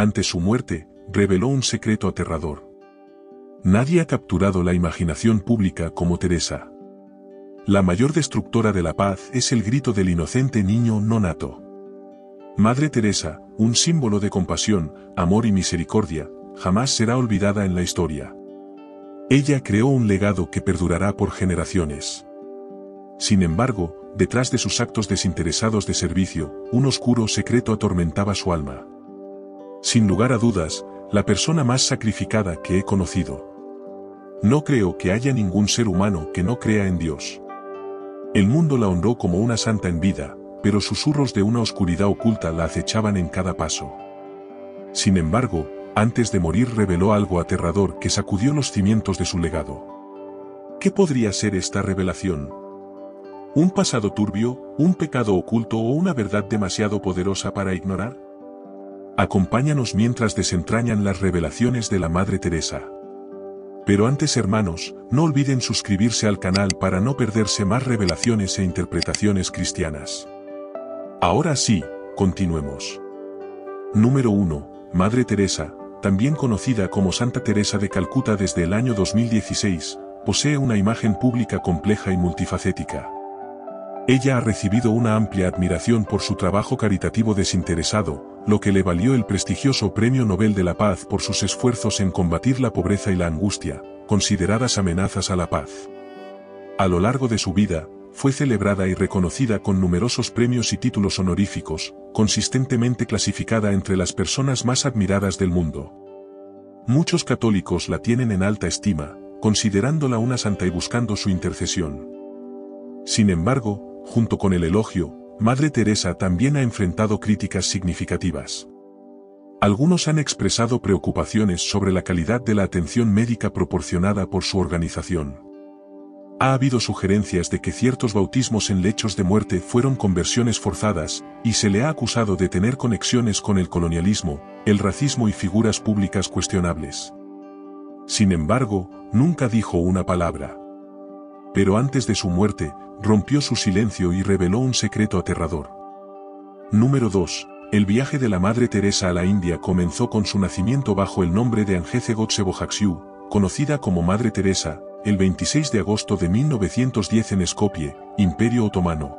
ante su muerte, reveló un secreto aterrador. Nadie ha capturado la imaginación pública como Teresa. La mayor destructora de la paz es el grito del inocente niño no nato. Madre Teresa, un símbolo de compasión, amor y misericordia, jamás será olvidada en la historia. Ella creó un legado que perdurará por generaciones. Sin embargo, detrás de sus actos desinteresados de servicio, un oscuro secreto atormentaba su alma. Sin lugar a dudas, la persona más sacrificada que he conocido. No creo que haya ningún ser humano que no crea en Dios. El mundo la honró como una santa en vida, pero susurros de una oscuridad oculta la acechaban en cada paso. Sin embargo, antes de morir reveló algo aterrador que sacudió los cimientos de su legado. ¿Qué podría ser esta revelación? ¿Un pasado turbio, un pecado oculto o una verdad demasiado poderosa para ignorar? Acompáñanos mientras desentrañan las revelaciones de la Madre Teresa. Pero antes, hermanos, no olviden suscribirse al canal para no perderse más revelaciones e interpretaciones cristianas. Ahora sí, continuemos. Número 1. Madre Teresa, también conocida como Santa Teresa de Calcuta desde el año 2016, posee una imagen pública compleja y multifacética. Ella ha recibido una amplia admiración por su trabajo caritativo desinteresado, lo que le valió el prestigioso Premio Nobel de la Paz por sus esfuerzos en combatir la pobreza y la angustia, consideradas amenazas a la paz. A lo largo de su vida, fue celebrada y reconocida con numerosos premios y títulos honoríficos, consistentemente clasificada entre las personas más admiradas del mundo. Muchos católicos la tienen en alta estima, considerándola una santa y buscando su intercesión. Sin embargo, junto con el elogio, Madre Teresa también ha enfrentado críticas significativas. Algunos han expresado preocupaciones sobre la calidad de la atención médica proporcionada por su organización. Ha habido sugerencias de que ciertos bautismos en lechos de muerte fueron conversiones forzadas, y se le ha acusado de tener conexiones con el colonialismo, el racismo y figuras públicas cuestionables. Sin embargo, nunca dijo una palabra. Pero antes de su muerte, rompió su silencio y reveló un secreto aterrador. Número 2. El viaje de la Madre Teresa a la India comenzó con su nacimiento bajo el nombre de Angece Gotsebojaxiu, conocida como Madre Teresa, el 26 de agosto de 1910 en Skopje, Imperio Otomano.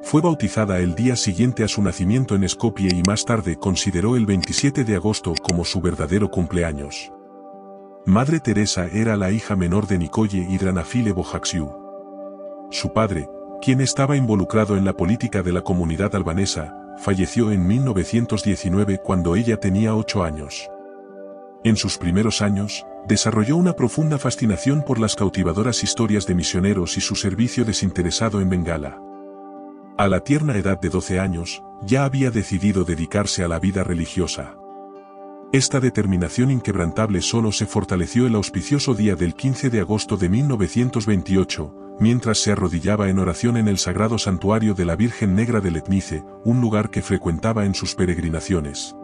Fue bautizada el día siguiente a su nacimiento en Skopje y más tarde consideró el 27 de agosto como su verdadero cumpleaños. Madre Teresa era la hija menor de Nikoye y Dranafile Bojaxiu. Su padre, quien estaba involucrado en la política de la comunidad albanesa, falleció en 1919 cuando ella tenía 8 años. En sus primeros años, desarrolló una profunda fascinación por las cautivadoras historias de misioneros y su servicio desinteresado en Bengala. A la tierna edad de 12 años, ya había decidido dedicarse a la vida religiosa. Esta determinación inquebrantable solo se fortaleció el auspicioso día del 15 de agosto de 1928, mientras se arrodillaba en oración en el sagrado santuario de la Virgen Negra de Letnice, un lugar que frecuentaba en sus peregrinaciones.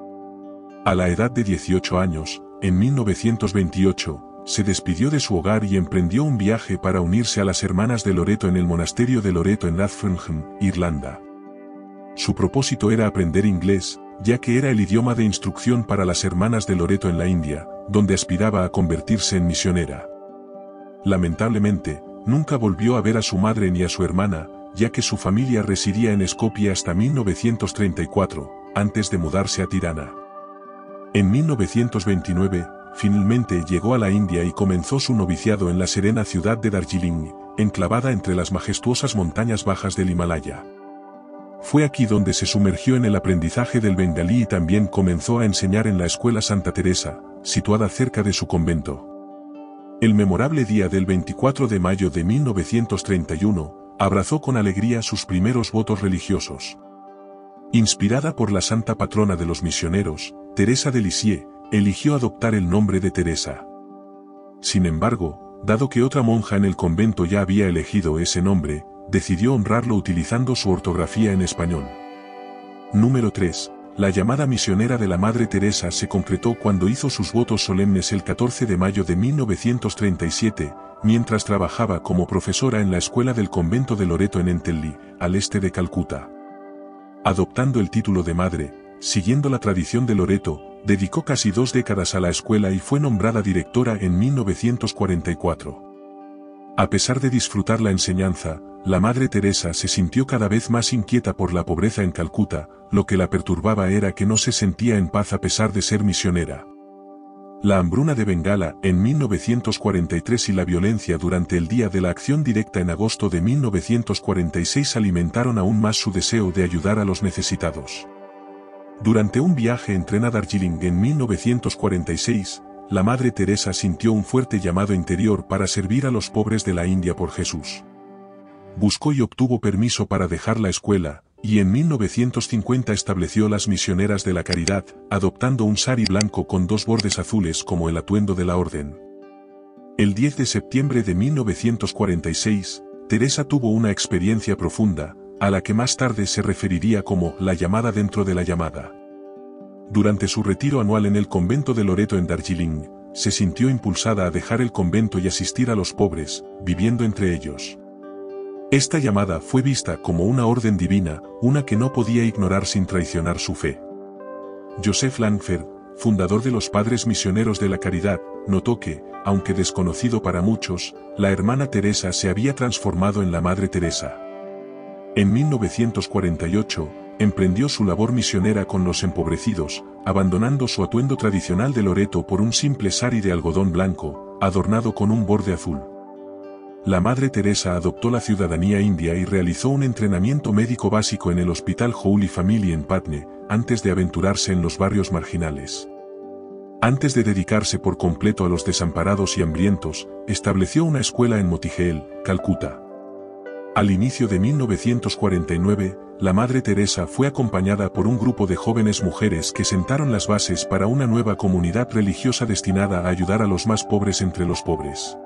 A la edad de 18 años, en 1928, se despidió de su hogar y emprendió un viaje para unirse a las hermanas de Loreto en el monasterio de Loreto en Rathfarnham, Irlanda. Su propósito era aprender inglés, ya que era el idioma de instrucción para las hermanas de Loreto en la India, donde aspiraba a convertirse en misionera. Lamentablemente, nunca volvió a ver a su madre ni a su hermana, ya que su familia residía en Skopje hasta 1934, antes de mudarse a Tirana. En 1929, finalmente llegó a la India y comenzó su noviciado en la serena ciudad de Darjeeling, enclavada entre las majestuosas montañas bajas del Himalaya. Fue aquí donde se sumergió en el aprendizaje del bengalí y también comenzó a enseñar en la escuela Santa Teresa, situada cerca de su convento. El memorable día del 24 de mayo de 1931, abrazó con alegría sus primeros votos religiosos. Inspirada por la santa patrona de los misioneros, Teresa de Lisieux, eligió adoptar el nombre de Teresa. Sin embargo, dado que otra monja en el convento ya había elegido ese nombre, decidió honrarlo utilizando su ortografía en español. Número 3. La llamada misionera de la Madre Teresa se concretó cuando hizo sus votos solemnes el 14 de mayo de 1937, mientras trabajaba como profesora en la escuela del convento de Loreto en Entelli, al este de Calcuta. Adoptando el título de madre, siguiendo la tradición de Loreto, Dedicó casi 2 décadas a la escuela y fue nombrada directora en 1944. A pesar de disfrutar la enseñanza, la Madre Teresa se sintió cada vez más inquieta por la pobreza en Calcuta, lo que la perturbaba era que no se sentía en paz a pesar de ser misionera. La hambruna de Bengala en 1943 y la violencia durante el Día de la Acción Directa en agosto de 1946 alimentaron aún más su deseo de ayudar a los necesitados. Durante un viaje en tren a Darjeeling en 1946, la Madre Teresa sintió un fuerte llamado interior para servir a los pobres de la India por Jesús. Buscó y obtuvo permiso para dejar la escuela, y en 1950 estableció las Misioneras de la Caridad, adoptando un sari blanco con 2 bordes azules como el atuendo de la orden. El 10 de septiembre de 1946, Teresa tuvo una experiencia profunda, a la que más tarde se referiría como la llamada dentro de la llamada. Durante su retiro anual en el convento de Loreto en Darjeeling, se sintió impulsada a dejar el convento y asistir a los pobres, viviendo entre ellos. Esta llamada fue vista como una orden divina, una que no podía ignorar sin traicionar su fe. Joseph Langford, fundador de los Padres Misioneros de la Caridad, notó que, aunque desconocido para muchos, la hermana Teresa se había transformado en la Madre Teresa. En 1948, emprendió su labor misionera con los empobrecidos, abandonando su atuendo tradicional de Loreto por un simple sari de algodón blanco, adornado con un borde azul. La Madre Teresa adoptó la ciudadanía india y realizó un entrenamiento médico básico en el Hospital Holy Family en Patne, antes de aventurarse en los barrios marginales. Antes de dedicarse por completo a los desamparados y hambrientos, estableció una escuela en Motigel, Calcuta. Al inicio de 1949, la Madre Teresa fue acompañada por un grupo de jóvenes mujeres que sentaron las bases para una nueva comunidad religiosa destinada a ayudar a los más pobres entre los pobres.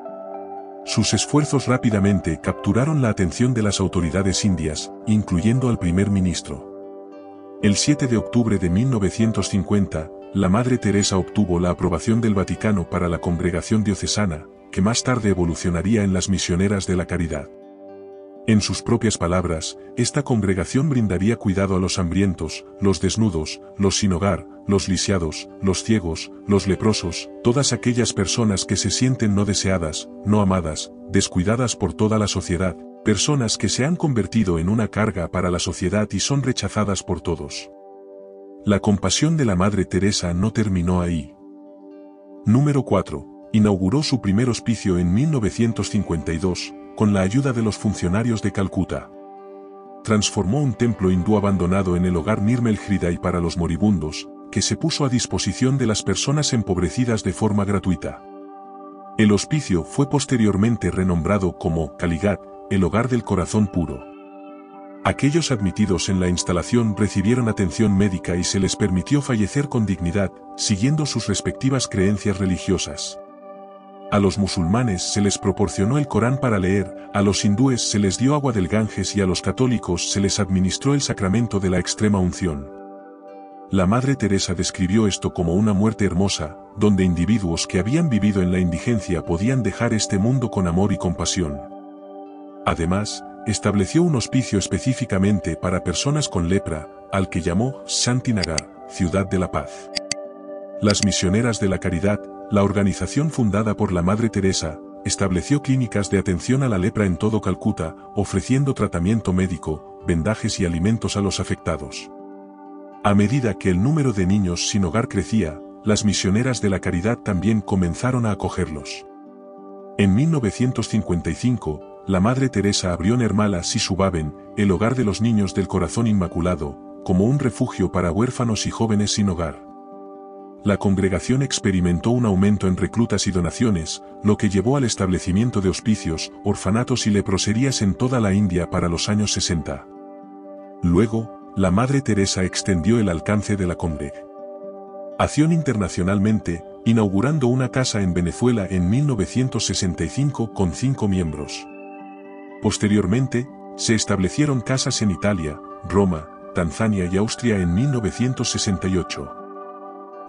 Sus esfuerzos rápidamente capturaron la atención de las autoridades indias, incluyendo al primer ministro. El 7 de octubre de 1950, la Madre Teresa obtuvo la aprobación del Vaticano para la congregación diocesana, que más tarde evolucionaría en las Misioneras de la Caridad. En sus propias palabras, esta congregación brindaría cuidado a los hambrientos, los desnudos, los sin hogar, los lisiados, los ciegos, los leprosos, todas aquellas personas que se sienten no deseadas, no amadas, descuidadas por toda la sociedad, personas que se han convertido en una carga para la sociedad y son rechazadas por todos. La compasión de la Madre Teresa no terminó ahí. Número 4. Inauguró su primer hospicio en 1952, con la ayuda de los funcionarios de Calcuta. Transformó un templo hindú abandonado en el hogar Nirmal Hriday para los moribundos, que se puso a disposición de las personas empobrecidas de forma gratuita. El hospicio fue posteriormente renombrado como Kaligat, el hogar del corazón puro. Aquellos admitidos en la instalación recibieron atención médica y se les permitió fallecer con dignidad, siguiendo sus respectivas creencias religiosas. A los musulmanes se les proporcionó el Corán para leer, a los hindúes se les dio agua del Ganges y a los católicos se les administró el sacramento de la extrema unción. La Madre Teresa describió esto como una muerte hermosa, donde individuos que habían vivido en la indigencia podían dejar este mundo con amor y compasión. Además, estableció un hospicio específicamente para personas con lepra, al que llamó Shantinagar, Ciudad de la Paz. Las Misioneras de la Caridad, la organización fundada por la Madre Teresa, estableció clínicas de atención a la lepra en todo Calcuta, ofreciendo tratamiento médico, vendajes y alimentos a los afectados. A medida que el número de niños sin hogar crecía, las Misioneras de la Caridad también comenzaron a acogerlos. En 1955, la Madre Teresa abrió Nirmala Sisubaben, el hogar de los niños del Corazón Inmaculado, como un refugio para huérfanos y jóvenes sin hogar. La congregación experimentó un aumento en reclutas y donaciones, lo que llevó al establecimiento de hospicios, orfanatos y leproserías en toda la India para los años 60. Luego, la Madre Teresa extendió el alcance de la congregación internacionalmente, inaugurando una casa en Venezuela en 1965 con 5 miembros. Posteriormente, se establecieron casas en Italia, Roma, Tanzania y Austria en 1968.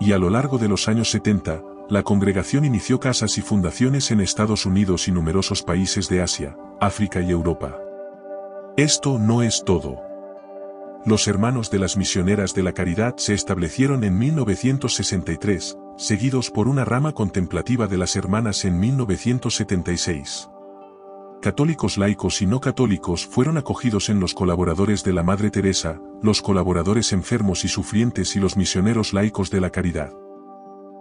Y a lo largo de los años 70, la congregación inició casas y fundaciones en Estados Unidos y numerosos países de Asia, África y Europa. Esto no es todo. Los Hermanos de las Misioneras de la Caridad se establecieron en 1963, seguidos por una rama contemplativa de las Hermanas en 1976. Católicos laicos y no católicos fueron acogidos en los colaboradores de la Madre Teresa, los colaboradores enfermos y sufrientes y los misioneros laicos de la caridad.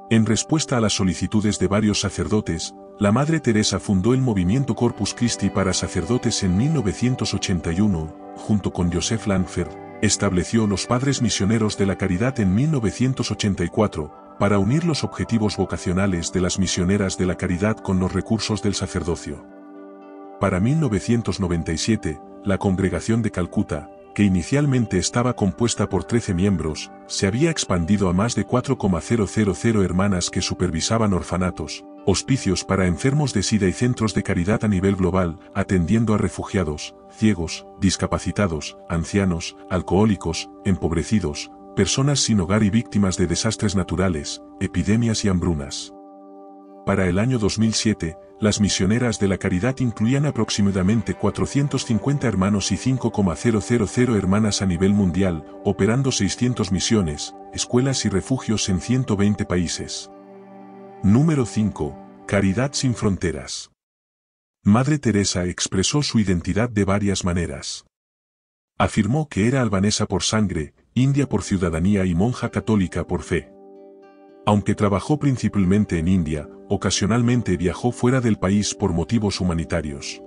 En respuesta a las solicitudes de varios sacerdotes, la Madre Teresa fundó el movimiento Corpus Christi para sacerdotes en 1981, junto con Joseph Langford, estableció los Padres Misioneros de la Caridad en 1984, para unir los objetivos vocacionales de las misioneras de la caridad con los recursos del sacerdocio. Para 1997, la Congregación de Calcuta, que inicialmente estaba compuesta por 13 miembros, se había expandido a más de 4,000 hermanas que supervisaban orfanatos, hospicios para enfermos de SIDA y centros de caridad a nivel global, atendiendo a refugiados, ciegos, discapacitados, ancianos, alcohólicos, empobrecidos, personas sin hogar y víctimas de desastres naturales, epidemias y hambrunas. Para el año 2007, las misioneras de la caridad incluían aproximadamente 450 hermanos y 5,000 hermanas a nivel mundial, operando 600 misiones, escuelas y refugios en 120 países. Número 5. Caridad sin fronteras. Madre Teresa expresó su identidad de varias maneras. Afirmó que era albanesa por sangre, india por ciudadanía y monja católica por fe. Aunque trabajó principalmente en India, ocasionalmente viajó fuera del país por motivos humanitarios.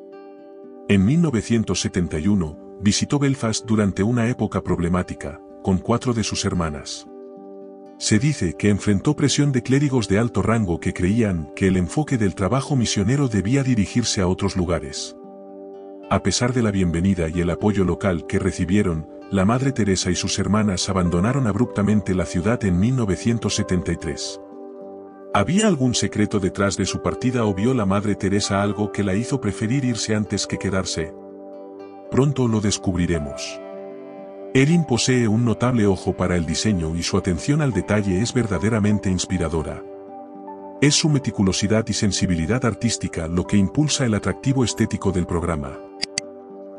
En 1971, visitó Belfast durante una época problemática, con 4 de sus hermanas. Se dice que enfrentó presión de clérigos de alto rango que creían que el enfoque del trabajo misionero debía dirigirse a otros lugares. A pesar de la bienvenida y el apoyo local que recibieron, la Madre Teresa y sus hermanas abandonaron abruptamente la ciudad en 1973. ¿Había algún secreto detrás de su partida o vio la Madre Teresa algo que la hizo preferir irse antes que quedarse? Pronto lo descubriremos. Erin posee un notable ojo para el diseño y su atención al detalle es verdaderamente inspiradora. Es su meticulosidad y sensibilidad artística lo que impulsa el atractivo estético del programa.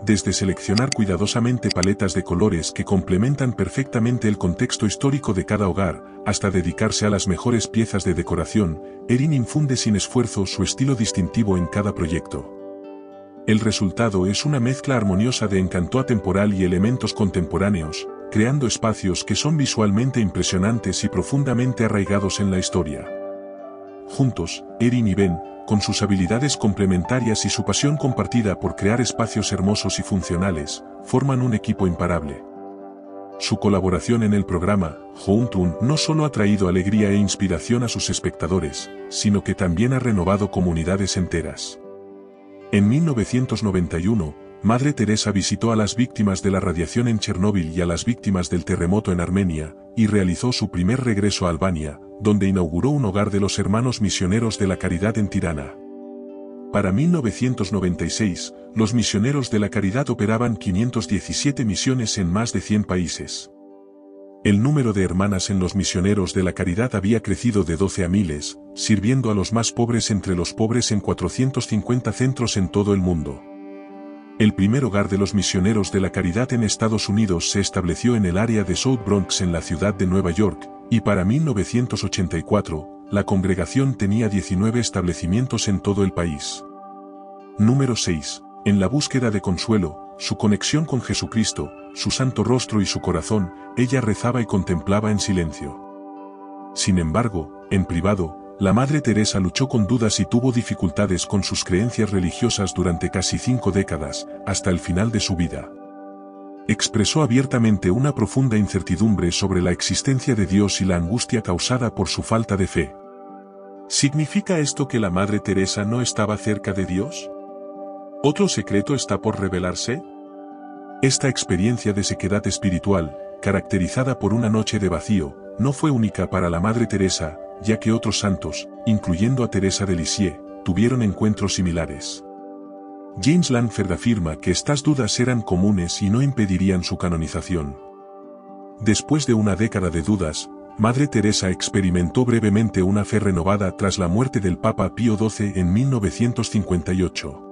Desde seleccionar cuidadosamente paletas de colores que complementan perfectamente el contexto histórico de cada hogar, hasta dedicarse a las mejores piezas de decoración, Erin infunde sin esfuerzo su estilo distintivo en cada proyecto. El resultado es una mezcla armoniosa de encanto atemporal y elementos contemporáneos, creando espacios que son visualmente impresionantes y profundamente arraigados en la historia. Juntos, Erin y Ben, con sus habilidades complementarias y su pasión compartida por crear espacios hermosos y funcionales, forman un equipo imparable. Su colaboración en el programa, Houmtun, no solo ha traído alegría e inspiración a sus espectadores, sino que también ha renovado comunidades enteras. En 1991, Madre Teresa visitó a las víctimas de la radiación en Chernóbil y a las víctimas del terremoto en Armenia, y realizó su primer regreso a Albania, donde inauguró un hogar de los Hermanos Misioneros de la Caridad en Tirana. Para 1996, los Misioneros de la Caridad operaban 517 misiones en más de 100 países. El número de hermanas en los Misioneros de la Caridad había crecido de 12 a miles, sirviendo a los más pobres entre los pobres en 450 centros en todo el mundo. El primer hogar de los Misioneros de la Caridad en Estados Unidos se estableció en el área de South Bronx en la ciudad de Nueva York, y para 1984, la congregación tenía 19 establecimientos en todo el país. Número 6. En la búsqueda de consuelo, su conexión con Jesucristo, su santo rostro y su corazón, ella rezaba y contemplaba en silencio. Sin embargo, en privado, la Madre Teresa luchó con dudas y tuvo dificultades con sus creencias religiosas durante casi 5 décadas, hasta el final de su vida. Expresó abiertamente una profunda incertidumbre sobre la existencia de Dios y la angustia causada por su falta de fe. ¿Significa esto que la Madre Teresa no estaba cerca de Dios? ¿Otro secreto está por revelarse? Esta experiencia de sequedad espiritual, caracterizada por una noche de vacío, no fue única para la Madre Teresa, ya que otros santos, incluyendo a Teresa de Lisieux, tuvieron encuentros similares. James Langford afirma que estas dudas eran comunes y no impedirían su canonización. Después de una década de dudas, Madre Teresa experimentó brevemente una fe renovada tras la muerte del Papa Pío XII en 1958.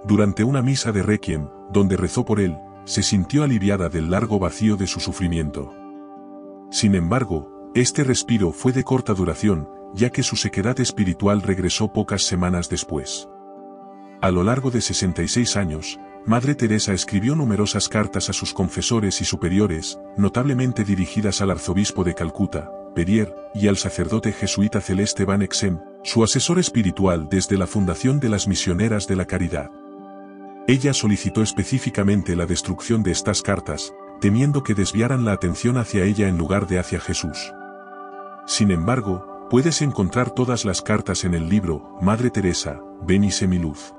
Durante una misa de Requiem, donde rezó por él, se sintió aliviada del largo vacío de su sufrimiento. Sin embargo, este respiro fue de corta duración, ya que su sequedad espiritual regresó pocas semanas después. A lo largo de 66 años, Madre Teresa escribió numerosas cartas a sus confesores y superiores, notablemente dirigidas al arzobispo de Calcuta, Perier, y al sacerdote jesuita Celeste Van Exem, su asesor espiritual desde la fundación de las Misioneras de la Caridad. Ella solicitó específicamente la destrucción de estas cartas, temiendo que desviaran la atención hacia ella en lugar de hacia Jesús. Sin embargo, puedes encontrar todas las cartas en el libro Madre Teresa, ven y sé mi luz.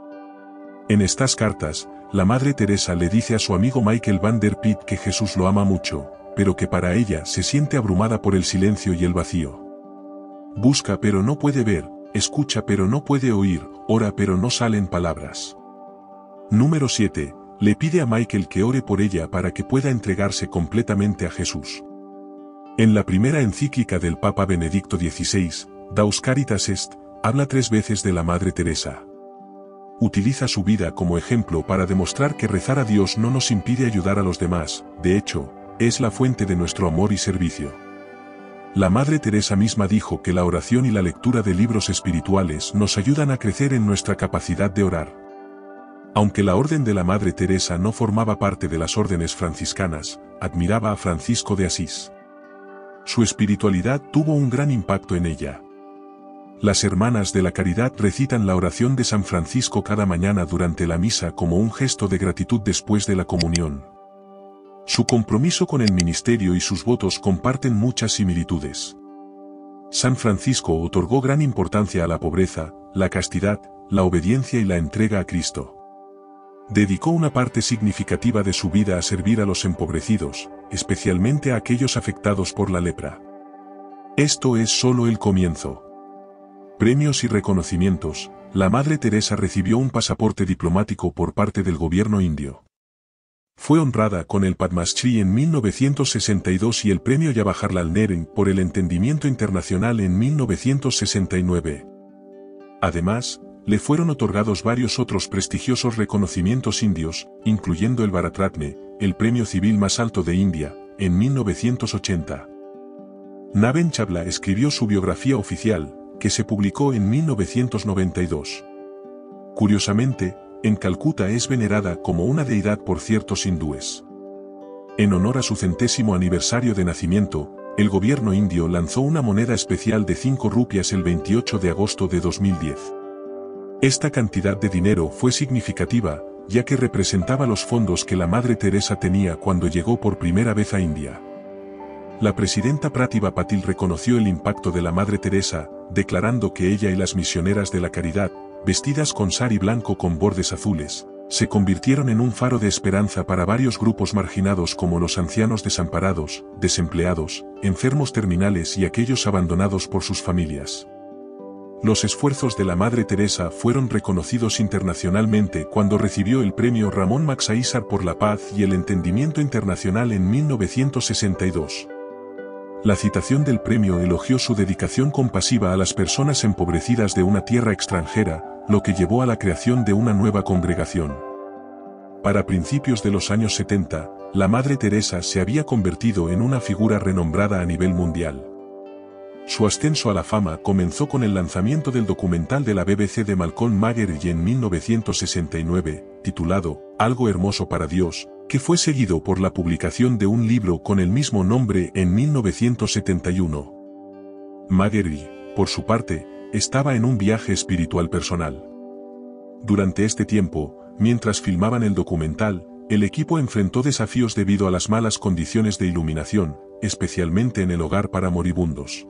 En estas cartas, la Madre Teresa le dice a su amigo Michael van der Pitt que Jesús lo ama mucho, pero que para ella se siente abrumada por el silencio y el vacío. Busca pero no puede ver, escucha pero no puede oír, ora pero no salen palabras. Número 7. Le pide a Michael que ore por ella para que pueda entregarse completamente a Jesús. En la primera encíclica del Papa Benedicto XVI, Daus Caritas Est, habla 3 veces de la Madre Teresa. Utiliza su vida como ejemplo para demostrar que rezar a Dios no nos impide ayudar a los demás, de hecho, es la fuente de nuestro amor y servicio. La Madre Teresa misma dijo que la oración y la lectura de libros espirituales nos ayudan a crecer en nuestra capacidad de orar. Aunque la orden de la Madre Teresa no formaba parte de las órdenes franciscanas, admiraba a Francisco de Asís. Su espiritualidad tuvo un gran impacto en ella. Las Hermanas de la Caridad recitan la oración de San Francisco cada mañana durante la misa como un gesto de gratitud después de la comunión. Su compromiso con el ministerio y sus votos comparten muchas similitudes. San Francisco otorgó gran importancia a la pobreza, la castidad, la obediencia y la entrega a Cristo. Dedicó una parte significativa de su vida a servir a los empobrecidos, especialmente a aquellos afectados por la lepra. Esto es solo el comienzo. Premios y reconocimientos. La Madre Teresa recibió un pasaporte diplomático por parte del gobierno indio. Fue honrada con el Padma Shri en 1962 y el premio Jawaharlal Nehru por el entendimiento internacional en 1969. Además, le fueron otorgados varios otros prestigiosos reconocimientos indios, incluyendo el Bharat Ratna, el premio civil más alto de India, en 1980. Naveen Chawla escribió su biografía oficial, que se publicó en 1992. Curiosamente, en Calcuta es venerada como una deidad por ciertos hindúes. En honor a su 100º aniversario de nacimiento, el gobierno indio lanzó una moneda especial de 5 rupias el 28 de agosto de 2010. Esta cantidad de dinero fue significativa, ya que representaba los fondos que la Madre Teresa tenía cuando llegó por primera vez a India. La presidenta Pratibha Patil reconoció el impacto de la Madre Teresa, declarando que ella y las Misioneras de la Caridad, vestidas con sari blanco con bordes azules, se convirtieron en un faro de esperanza para varios grupos marginados como los ancianos desamparados, desempleados, enfermos terminales y aquellos abandonados por sus familias. Los esfuerzos de la Madre Teresa fueron reconocidos internacionalmente cuando recibió el premio Ramón Magsaysar por la Paz y el Entendimiento Internacional en 1962. La citación del premio elogió su dedicación compasiva a las personas empobrecidas de una tierra extranjera, lo que llevó a la creación de una nueva congregación. Para principios de los años 70, la Madre Teresa se había convertido en una figura renombrada a nivel mundial. Su ascenso a la fama comenzó con el lanzamiento del documental de la BBC de Malcolm Muggeridge en 1969, titulado Algo hermoso para Dios, que fue seguido por la publicación de un libro con el mismo nombre en 1971. Muggeridge, por su parte, estaba en un viaje espiritual personal. Durante este tiempo, mientras filmaban el documental, el equipo enfrentó desafíos debido a las malas condiciones de iluminación, especialmente en el hogar para moribundos.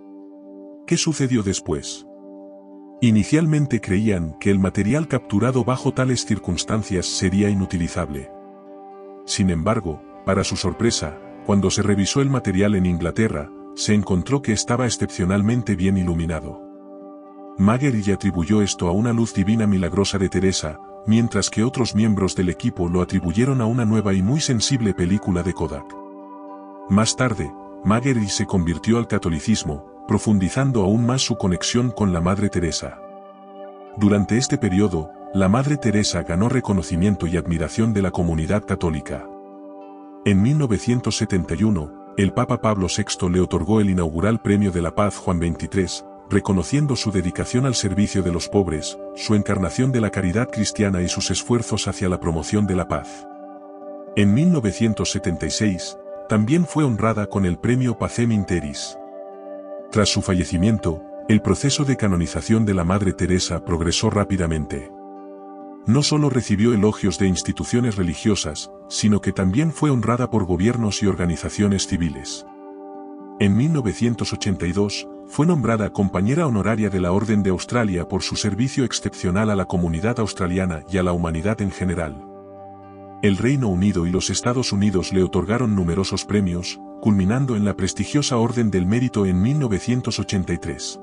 ¿Qué sucedió después? Inicialmente creían que el material capturado bajo tales circunstancias sería inutilizable. Sin embargo, para su sorpresa, cuando se revisó el material en Inglaterra, se encontró que estaba excepcionalmente bien iluminado. Muggeridge atribuyó esto a una luz divina milagrosa de Teresa, mientras que otros miembros del equipo lo atribuyeron a una nueva y muy sensible película de Kodak. Más tarde, Muggeridge se convirtió al catolicismo, profundizando aún más su conexión con la Madre Teresa. Durante este periodo, la Madre Teresa ganó reconocimiento y admiración de la comunidad católica. En 1971, el Papa Pablo VI le otorgó el inaugural Premio de la Paz Juan XXIII, reconociendo su dedicación al servicio de los pobres, su encarnación de la caridad cristiana y sus esfuerzos hacia la promoción de la paz. En 1976, también fue honrada con el Premio Pacem in Terris. Tras su fallecimiento, el proceso de canonización de la Madre Teresa progresó rápidamente. No solo recibió elogios de instituciones religiosas, sino que también fue honrada por gobiernos y organizaciones civiles. En 1982, fue nombrada compañera honoraria de la Orden de Australia por su servicio excepcional a la comunidad australiana y a la humanidad en general. El Reino Unido y los Estados Unidos le otorgaron numerosos premios, culminando en la prestigiosa Orden del Mérito en 1983.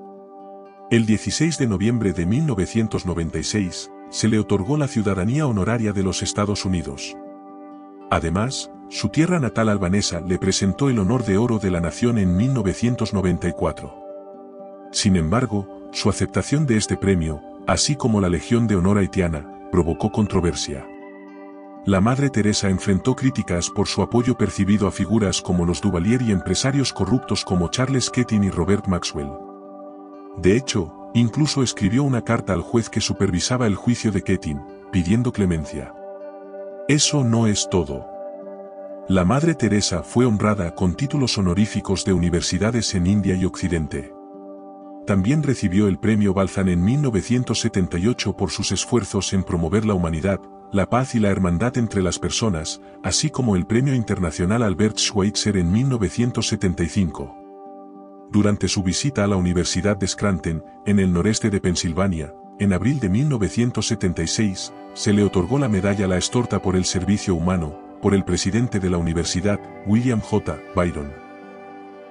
El 16 de noviembre de 1996, se le otorgó la ciudadanía honoraria de los Estados Unidos. Además, su tierra natal albanesa le presentó el Honor de Oro de la Nación en 1994. Sin embargo, su aceptación de este premio, así como la Legión de Honor haitiana, provocó controversia. La Madre Teresa enfrentó críticas por su apoyo percibido a figuras como los Duvalier y empresarios corruptos como Charles Keating y Robert Maxwell. De hecho, incluso escribió una carta al juez que supervisaba el juicio de Keating, pidiendo clemencia. Eso no es todo. La Madre Teresa fue honrada con títulos honoríficos de universidades en India y Occidente. También recibió el Premio Balzan en 1978 por sus esfuerzos en promover la humanidad, la paz y la hermandad entre las personas, así como el Premio Internacional Albert Schweitzer en 1975. Durante su visita a la Universidad de Scranton, en el noreste de Pensilvania, en abril de 1976, se le otorgó la medalla La Estorta por el servicio humano, por el presidente de la universidad, William J. Byron.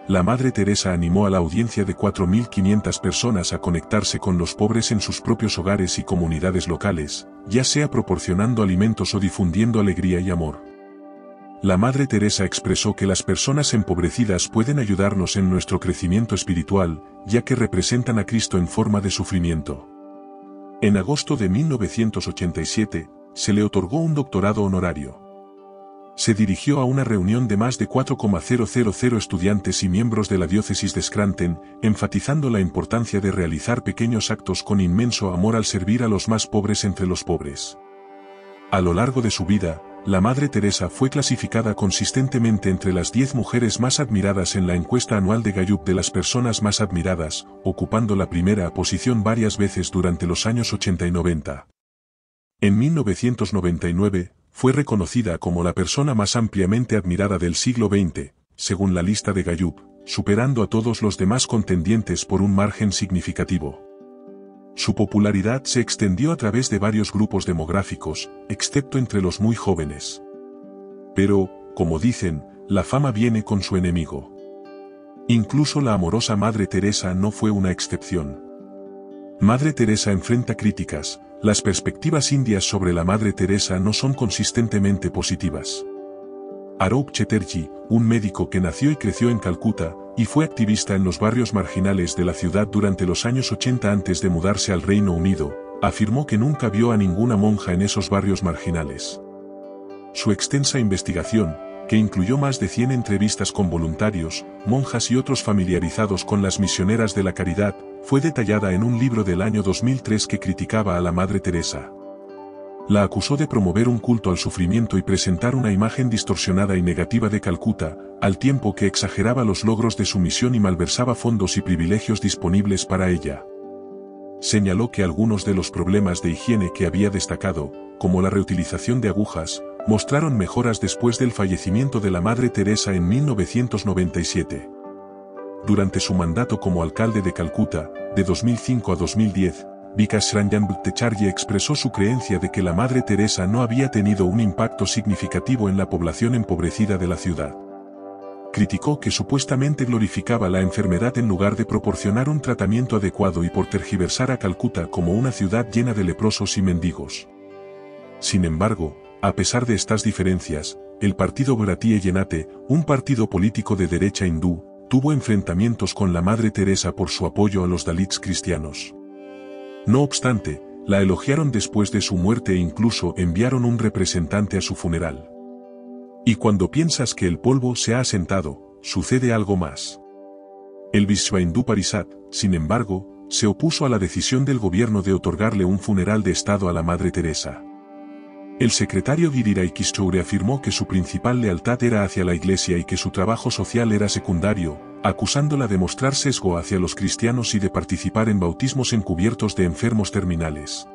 La Madre Teresa animó a la audiencia de 4.500 personas a conectarse con los pobres en sus propios hogares y comunidades locales, ya sea proporcionando alimentos o difundiendo alegría y amor. La Madre Teresa expresó que las personas empobrecidas pueden ayudarnos en nuestro crecimiento espiritual, ya que representan a Cristo en forma de sufrimiento. En agosto de 1987, se le otorgó un doctorado honorario. Se dirigió a una reunión de más de 4,000 estudiantes y miembros de la diócesis de Scranton, enfatizando la importancia de realizar pequeños actos con inmenso amor al servir a los más pobres entre los pobres. A lo largo de su vida, la Madre Teresa fue clasificada consistentemente entre las 10 mujeres más admiradas en la encuesta anual de Gallup de las personas más admiradas, ocupando la primera posición varias veces durante los años 80 y 90. En 1999, fue reconocida como la persona más ampliamente admirada del siglo XX, según la lista de Gallup, superando a todos los demás contendientes por un margen significativo. Su popularidad se extendió a través de varios grupos demográficos, excepto entre los muy jóvenes. Pero, como dicen, la fama viene con su enemigo. Incluso la amorosa Madre Teresa no fue una excepción. Madre Teresa enfrenta críticas. Las perspectivas indias sobre la Madre Teresa no son consistentemente positivas. Arup Chatterjee, un médico que nació y creció en Calcuta, y fue activista en los barrios marginales de la ciudad durante los años 80 antes de mudarse al Reino Unido, afirmó que nunca vio a ninguna monja en esos barrios marginales. Su extensa investigación, que incluyó más de 100 entrevistas con voluntarios, monjas y otros familiarizados con las misioneras de la caridad, fue detallada en un libro del año 2003 que criticaba a la Madre Teresa. La acusó de promover un culto al sufrimiento y presentar una imagen distorsionada y negativa de Calcuta, al tiempo que exageraba los logros de su misión y malversaba fondos y privilegios disponibles para ella. Señaló que algunos de los problemas de higiene que había destacado, como la reutilización de agujas, mostraron mejoras después del fallecimiento de la Madre Teresa en 1997. Durante su mandato como alcalde de Calcuta, de 2005 a 2010, Vikas Ranjan Bhattacharya expresó su creencia de que la Madre Teresa no había tenido un impacto significativo en la población empobrecida de la ciudad. Criticó que supuestamente glorificaba la enfermedad en lugar de proporcionar un tratamiento adecuado y por tergiversar a Calcuta como una ciudad llena de leprosos y mendigos. Sin embargo, a pesar de estas diferencias, el partido Bharatiya Janata, un partido político de derecha hindú, tuvo enfrentamientos con la Madre Teresa por su apoyo a los Dalits cristianos. No obstante, la elogiaron después de su muerte e incluso enviaron un representante a su funeral. Y cuando piensas que el polvo se ha asentado, sucede algo más. El Vishva Hindú Parishad, sin embargo, se opuso a la decisión del gobierno de otorgarle un funeral de Estado a la Madre Teresa. El secretario Giriraj Kishore afirmó que su principal lealtad era hacia la Iglesia y que su trabajo social era secundario, acusándola de mostrar sesgo hacia los cristianos y de participar en bautismos encubiertos de enfermos terminales.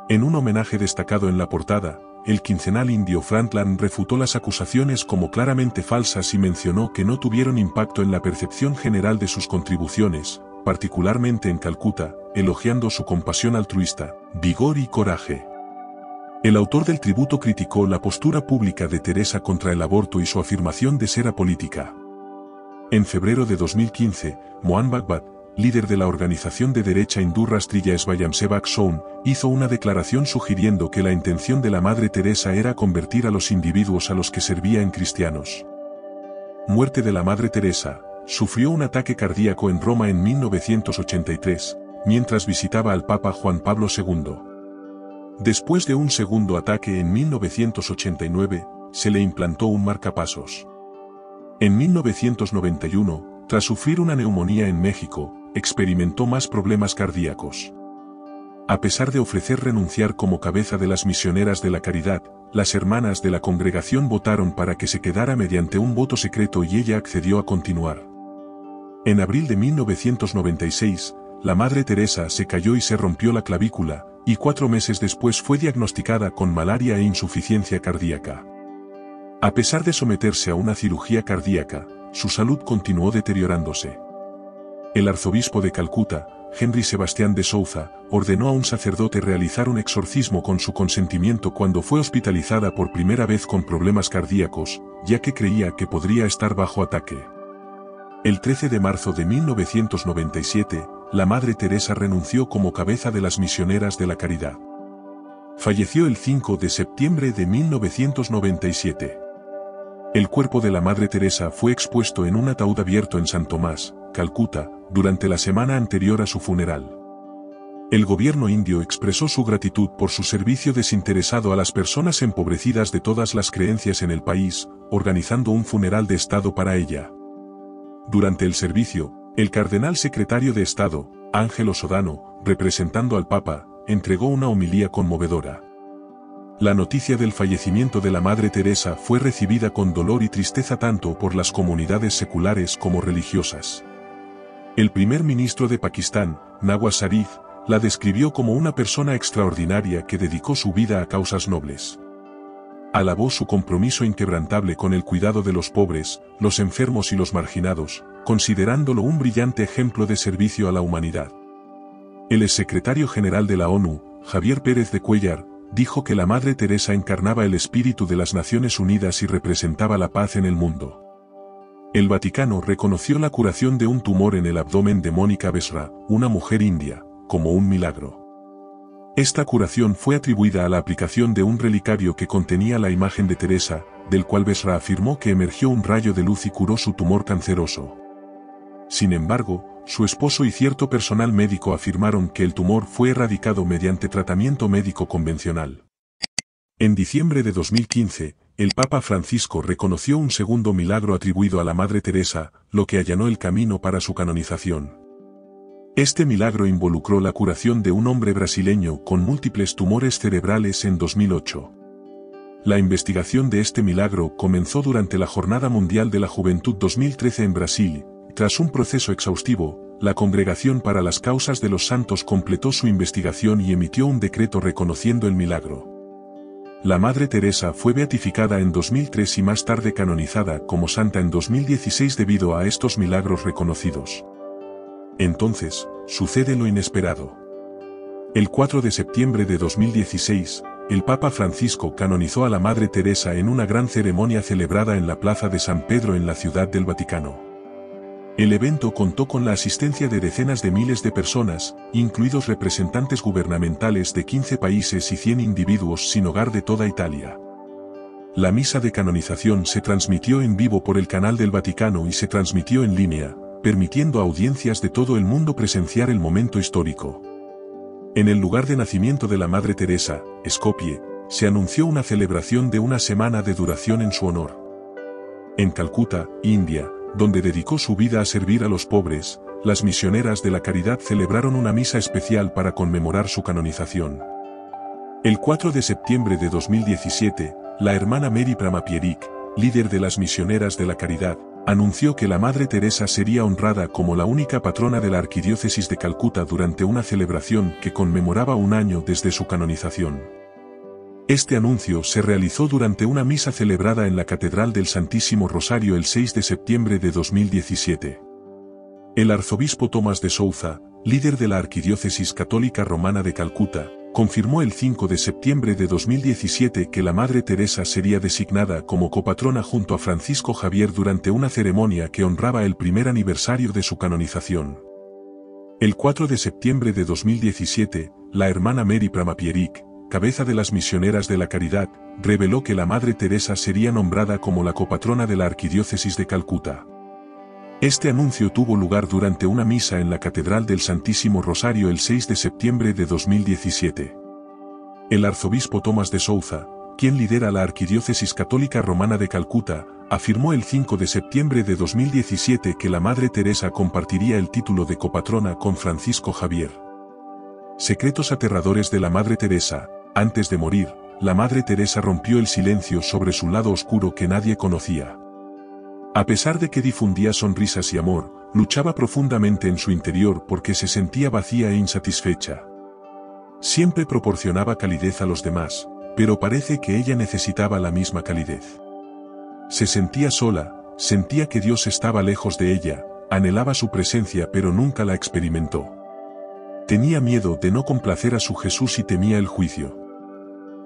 En un homenaje destacado en la portada, el quincenal indio Frontline refutó las acusaciones como claramente falsas y mencionó que no tuvieron impacto en la percepción general de sus contribuciones, particularmente en Calcuta, elogiando su compasión altruista, vigor y coraje. El autor del tributo criticó la postura pública de Teresa contra el aborto y su afirmación de ser apolítica. En febrero de 2015, Mohan Bhagwat, líder de la organización de derecha hindú Rastriya Swayamsevak Sangh, hizo una declaración sugiriendo que la intención de la Madre Teresa era convertir a los individuos a los que servía en cristianos. Muerte de la Madre Teresa. Sufrió un ataque cardíaco en Roma en 1983, mientras visitaba al Papa Juan Pablo II. Después de un segundo ataque en 1989, se le implantó un marcapasos. En 1991, tras sufrir una neumonía en México, experimentó más problemas cardíacos. A pesar de ofrecer renunciar como cabeza de las misioneras de la caridad, las hermanas de la congregación votaron para que se quedara mediante un voto secreto y ella accedió a continuar. En abril de 1996, la Madre Teresa se cayó y se rompió la clavícula, y 4 meses después fue diagnosticada con malaria e insuficiencia cardíaca. A pesar de someterse a una cirugía cardíaca, su salud continuó deteriorándose. El arzobispo de Calcuta, Henry Sebastián de Souza, ordenó a un sacerdote realizar un exorcismo con su consentimiento cuando fue hospitalizada por primera vez con problemas cardíacos, ya que creía que podría estar bajo ataque. El 13 de marzo de 1997, la Madre Teresa renunció como cabeza de las misioneras de la caridad. Falleció el 5 de septiembre de 1997. El cuerpo de la Madre Teresa fue expuesto en un ataúd abierto en San Tomás, Calcuta, durante la semana anterior a su funeral. El gobierno indio expresó su gratitud por su servicio desinteresado a las personas empobrecidas de todas las creencias en el país, organizando un funeral de Estado para ella. Durante el servicio, el cardenal secretario de Estado, Ángelo Sodano, representando al Papa, entregó una homilía conmovedora. La noticia del fallecimiento de la Madre Teresa fue recibida con dolor y tristeza tanto por las comunidades seculares como religiosas. El primer ministro de Pakistán, Nawaz Sharif, la describió como una persona extraordinaria que dedicó su vida a causas nobles. Alabó su compromiso inquebrantable con el cuidado de los pobres, los enfermos y los marginados, considerándolo un brillante ejemplo de servicio a la humanidad. El exsecretario general de la ONU, Javier Pérez de Cuellar, dijo que la Madre Teresa encarnaba el espíritu de las Naciones Unidas y representaba la paz en el mundo. El Vaticano reconoció la curación de un tumor en el abdomen de Mónica Besra, una mujer india, como un milagro. Esta curación fue atribuida a la aplicación de un relicario que contenía la imagen de Teresa, del cual Besra afirmó que emergió un rayo de luz y curó su tumor canceroso. Sin embargo, su esposo y cierto personal médico afirmaron que el tumor fue erradicado mediante tratamiento médico convencional. En diciembre de 2015, el Papa Francisco reconoció un segundo milagro atribuido a la Madre Teresa, lo que allanó el camino para su canonización. Este milagro involucró la curación de un hombre brasileño con múltiples tumores cerebrales en 2008. La investigación de este milagro comenzó durante la Jornada Mundial de la Juventud 2013 en Brasil. Tras un proceso exhaustivo, la Congregación para las Causas de los Santos completó su investigación y emitió un decreto reconociendo el milagro. La Madre Teresa fue beatificada en 2003 y más tarde canonizada como santa en 2016 debido a estos milagros reconocidos. Entonces, sucede lo inesperado. El 4 de septiembre de 2016, el Papa Francisco canonizó a la Madre Teresa en una gran ceremonia celebrada en la Plaza de San Pedro en la Ciudad del Vaticano. El evento contó con la asistencia de decenas de miles de personas, incluidos representantes gubernamentales de 15 países y 100 individuos sin hogar de toda Italia. La misa de canonización se transmitió en vivo por el canal del Vaticano y se transmitió en línea, permitiendo a audiencias de todo el mundo presenciar el momento histórico. En el lugar de nacimiento de la Madre Teresa, Skopje, se anunció una celebración de una semana de duración en su honor. En Calcuta, India, donde dedicó su vida a servir a los pobres, las misioneras de la caridad celebraron una misa especial para conmemorar su canonización. El 4 de septiembre de 2017, la hermana Mary Brahmapierik, líder de las misioneras de la caridad, anunció que la Madre Teresa sería honrada como la única patrona de la Arquidiócesis de Calcuta durante una celebración que conmemoraba un año desde su canonización. Este anuncio se realizó durante una misa celebrada en la Catedral del Santísimo Rosario el 6 de septiembre de 2017. El arzobispo Tomás de Souza, líder de la Arquidiócesis Católica Romana de Calcuta, confirmó el 5 de septiembre de 2017 que la Madre Teresa sería designada como copatrona junto a Francisco Javier durante una ceremonia que honraba el primer aniversario de su canonización. El 4 de septiembre de 2017, la hermana Mary Brahmapierik, cabeza de las misioneras de la caridad, reveló que la Madre Teresa sería nombrada como la copatrona de la Arquidiócesis de Calcuta. Este anuncio tuvo lugar durante una misa en la Catedral del Santísimo Rosario el 6 de septiembre de 2017. El arzobispo Tomás de Souza, quien lidera la Arquidiócesis Católica Romana de Calcuta, afirmó el 5 de septiembre de 2017 que la Madre Teresa compartiría el título de copatrona con Francisco Javier. Secretos aterradores de la Madre Teresa. Antes de morir, la Madre Teresa rompió el silencio sobre su lado oscuro que nadie conocía. A pesar de que difundía sonrisas y amor, luchaba profundamente en su interior porque se sentía vacía e insatisfecha. Siempre proporcionaba calidez a los demás, pero parece que ella necesitaba la misma calidez. Se sentía sola, sentía que Dios estaba lejos de ella, anhelaba su presencia pero nunca la experimentó. Tenía miedo de no complacer a su Jesús y temía el juicio.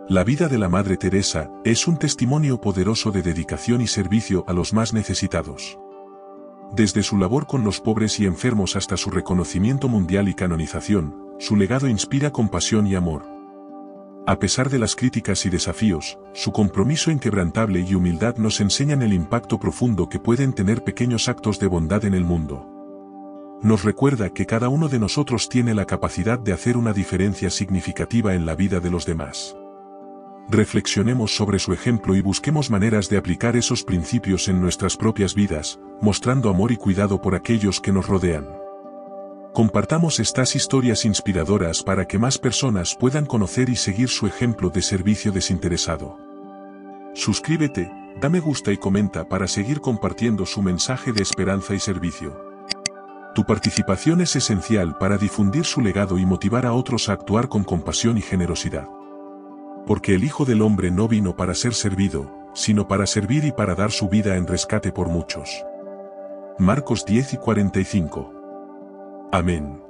La vida de la Madre Teresa es un testimonio poderoso de dedicación y servicio a los más necesitados. Desde su labor con los pobres y enfermos hasta su reconocimiento mundial y canonización, su legado inspira compasión y amor. A pesar de las críticas y desafíos, su compromiso inquebrantable y humildad nos enseñan el impacto profundo que pueden tener pequeños actos de bondad en el mundo. Nos recuerda que cada uno de nosotros tiene la capacidad de hacer una diferencia significativa en la vida de los demás. Reflexionemos sobre su ejemplo y busquemos maneras de aplicar esos principios en nuestras propias vidas, mostrando amor y cuidado por aquellos que nos rodean. Compartamos estas historias inspiradoras para que más personas puedan conocer y seguir su ejemplo de servicio desinteresado. Suscríbete, da me gusta y comenta para seguir compartiendo su mensaje de esperanza y servicio. Tu participación es esencial para difundir su legado y motivar a otros a actuar con compasión y generosidad. Porque el Hijo del Hombre no vino para ser servido, sino para servir y para dar su vida en rescate por muchos. Marcos 10:45. Amén.